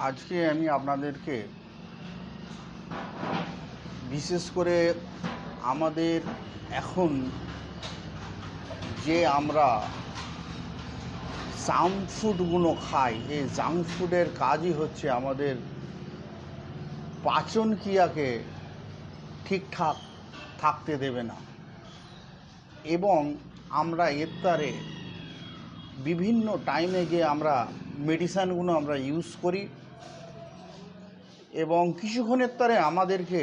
আজকে আমি আপনাদেরকে বিশেষ করে আমাদের এখন যে আমরা জাঙ্ক ফুডগুলো খাই, এই জাঙ্ক ফুডের কাজই হচ্ছে আমাদের পাচন ক্রিয়াকে ঠিকঠাক থাকতে দেবে না, এবং আমরা এর দ্বারে বিভিন্ন টাইমে গিয়ে আমরা মেডিসিনগুলো আমরা ইউজ করি এবং কিছুক্ষণের তরে আমাদেরকে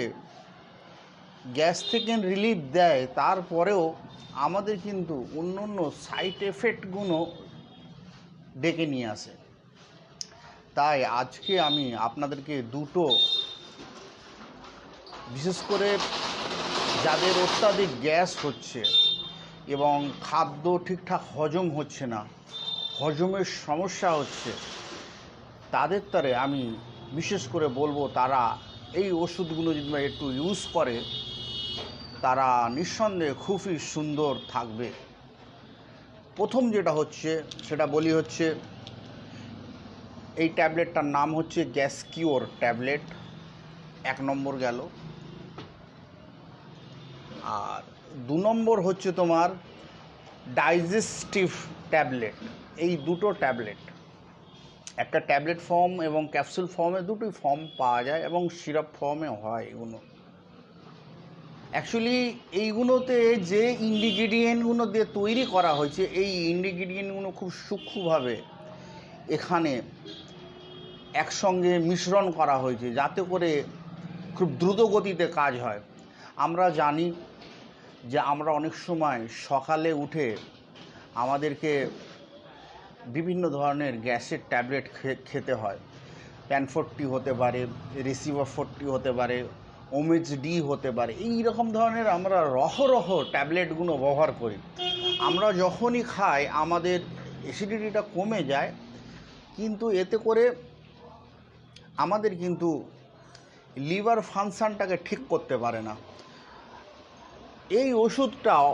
গ্যাস থেকে রিলিফ দেয়, তারপরেও আমাদের কিন্তু অন্য অন্য সাইড এফেক্টগুলো ডেকে নিয়ে আসে। তাই আজকে আমি আপনাদেরকে দুটো, বিশেষ করে যাদের অত্যাধিক গ্যাস হচ্ছে এবং খাদ্য ঠিকঠাক হজম হচ্ছে না, হজমের সমস্যা হচ্ছে, তাদের দ্বারা আমি বিশেষ করে বলবো তারা এই ওষুধগুলো যদি একটু ইউজ করে তারা নিঃসন্দেহে খুবই সুন্দর থাকবে। প্রথম যেটা হচ্ছে সেটা বলি হচ্ছে, এই ট্যাবলেটটার নাম হচ্ছে গ্যাস কিওর ট্যাবলেট, 1 নম্বর গেল। আর 2 নম্বর হচ্ছে তোমার ডাইজেস্টিভ ট্যাবলেট। এই দুটো ট্যাবলেট, একটা ট্যাবলেট ফর্ম এবং ক্যাপসুল ফর্মে, দুটোই ফর্ম পাওয়া যায় এবং সিরাপ ফর্মে হয়। এগুলো অ্যাকচুয়ালি এইগুলোতে যে ইনগ্রিডিয়েন্টগুলো দিয়ে তৈরি করা হয়েছে, এই ইনগ্রিডিয়েন্টগুলো খুব সূক্ষ্মভাবে এখানে একসঙ্গে মিশ্রণ করা হয়েছে যাতে করে খুব দ্রুত গতিতে কাজ হয়। আমরা জানি যে আমরা অনেক সময় সকালে উঠে আমাদেরকে বিভিন্ন ধরনের গ্যাসের ট্যাবলেট খেতে হয়। প্যান40 হতে পারে, রিসিভার 40 হতে পারে, ওমেজ-ডি হতে পারে। এই রকম ধরনের আমরা রহ ট্যাবলেটগুলো ব্যবহার করি। আমরা যখনই খাই আমাদের অ্যাসিডিটিটা কমে যায়, কিন্তু এতে করে আমাদের কিন্তু লিভার ফাংশনটাকে ঠিক করতে পারে না। এই ওষুধটাও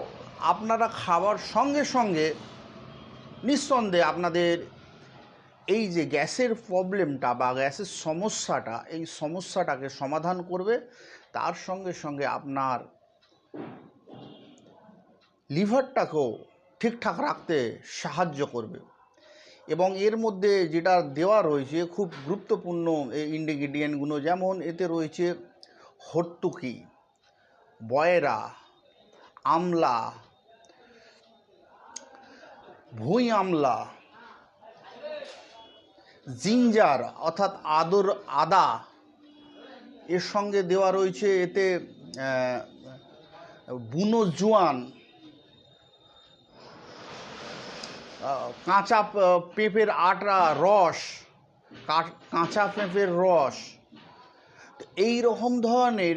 আপনারা খাবার সঙ্গে সঙ্গে নিঃসন্দেহে আপনাদের এই যে গ্যাসের প্রবলেমটা বা গ্যাসের সমস্যাটা, এই সমস্যাটাকে সমাধান করবে, তার সঙ্গে সঙ্গে আপনার লিভারটাকেও ঠিকঠাক রাখতে সাহায্য করবে। এবং এর মধ্যে যেটা দেওয়া রয়েছে খুব গুরুত্বপূর্ণ এই ইনগ্রিডিয়েন্টগুলো, যেমন এতে রয়েছে হর্তুকি, বয়রা, আমলা, ভুঁই আমলা, জিঞ্জার অর্থাৎ আদা, এর সঙ্গে দেওয়া রয়েছে এতে বুনো জোয়ান, কাঁচা পেঁপের আটা রস, কাঁচা পেঁপের রস। এই রকম ধরনের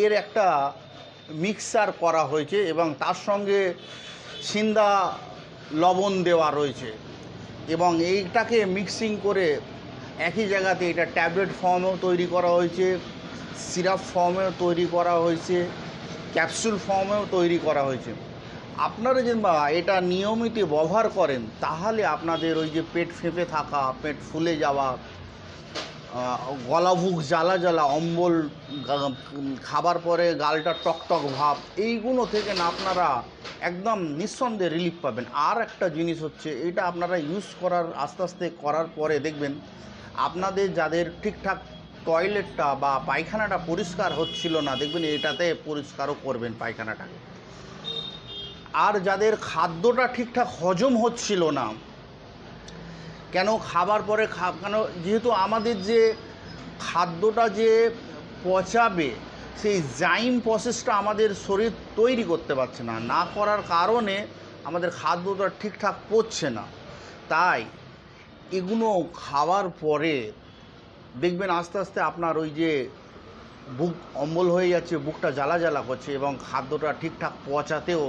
এর একটা মিক্সচার করা হয়েছে এবং তার সঙ্গে সিন্দা লবণ দেওয়া রয়েছে এবং এইটাকে মিক্সিং করে একই জায়গাতে এটা ট্যাবলেট ফর্মেও তৈরি করা হয়েছে, সিরাপ ফর্মেও তৈরি করা হয়েছে, ক্যাপসুল ফর্মেও তৈরি করা হয়েছে। আপনারা যদি এটা নিয়মিত ব্যবহার করেন তাহলে আপনাদের ওই যে পেট ফেঁপে থাকা, পেট ফুলে যাওয়া, গলা বুক জ্বালা জ্বালা, অম্বল, খাবার পরে গালটা টকটক ভাব, এইগুলো থেকে না আপনারা একদম নিঃসন্দেহে রিলিফ পাবেন। আর একটা জিনিস হচ্ছে, এটা আপনারা ইউজ করার আস্তে আস্তে করার পরে দেখবেন আপনাদের যাদের ঠিকঠাক টয়লেটটা বা পায়খানাটা পরিষ্কার হচ্ছিল না, দেখবেন এটাতে পরিষ্কারও করবেন পায়খানাটাকে। আর যাদের খাদ্যটা ঠিকঠাক হজম হচ্ছিল না, কেন খাবার পরে কেন, যেহেতু আমাদের যে খাদ্যটা যে পচাবে সেই জাইম প্রসেসটা আমাদের শরীর তৈরি করতে পারছে না, না করার কারণে আমাদের খাদ্যটা ঠিকঠাক পচছে না। তাই এগুলো খাওয়ার পরে দেখবেন আস্তে আস্তে আপনার ওই যে বুক অম্বল হয়ে যাচ্ছে, বুকটা জ্বালা জ্বালা করছে এবং খাদ্যটা ঠিকঠাক পচাতেও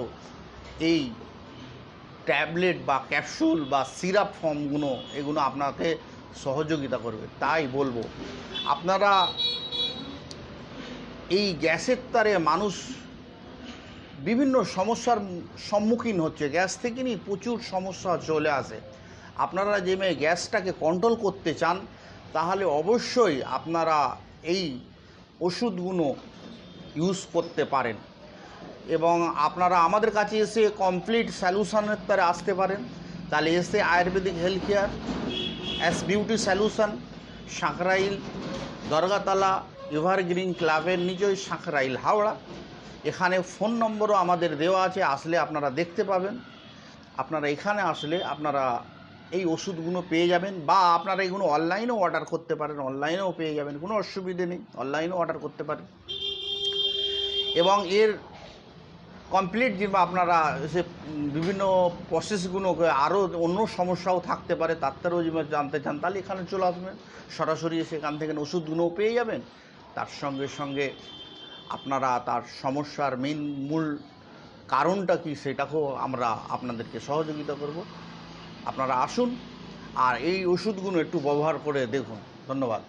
এই ট্যাবলেট বা ক্যাপসুল বা সিরাপ ফর্মগুলো এগুলো আপনাকে সহযোগিতা করবে। তাই বলবো আপনারা এই গ্যাসের তারে মানুষ বিভিন্ন সমস্যার সম্মুখীন হচ্ছে, গ্যাস থেকে প্রচুর সমস্যা চলে আসে। আপনারা যে গ্যাসটাকে কন্ট্রোল করতে চান তাহলে অবশ্যই আপনারা এই ওষুধগুলো ইউজ করতে পারেন এবং আপনারা আমাদের কাছে এসে কমপ্লিট সলিউশনের তারা আসতে পারেন। তাহলে এসে ayurvedic health care, S beauty solution, Sankrail, Dargatala evergreen ক্লাবের নিচেই সাঁকরাইল, হাওড়া। এখানে ফোন নম্বরও আমাদের দেওয়া আছে, আসলে আপনারা দেখতে পাবেন। আপনারা এখানে আসলে আপনারা এই ওষুধগুলো পেয়ে যাবেন, বা আপনারা এগুলো অনলাইনেও অর্ডার করতে পারেন, অনলাইনেও পেয়ে যাবেন, কোনো অসুবিধে নেই, অনলাইনেও অর্ডার করতে পারেন। এবং এর কমপ্লিট যে আপনারা সে বিভিন্ন প্রসেসগুলো আরও অন্য সমস্যাও থাকতে পারে, তারও যদি জানতে চান তাহলে এখানে চলে আসবেন, সরাসরি সেখান থেকে ওষুধগুলোও পেয়ে যাবেন। তার সঙ্গে সঙ্গে আপনারা তার সমস্যার মূল কারণটা কি সেটাকেও আমরা আপনাদেরকে সহযোগিতা করব। আপনারা আসুন আর এই ওষুধগুলো একটু ব্যবহার করে দেখুন। ধন্যবাদ।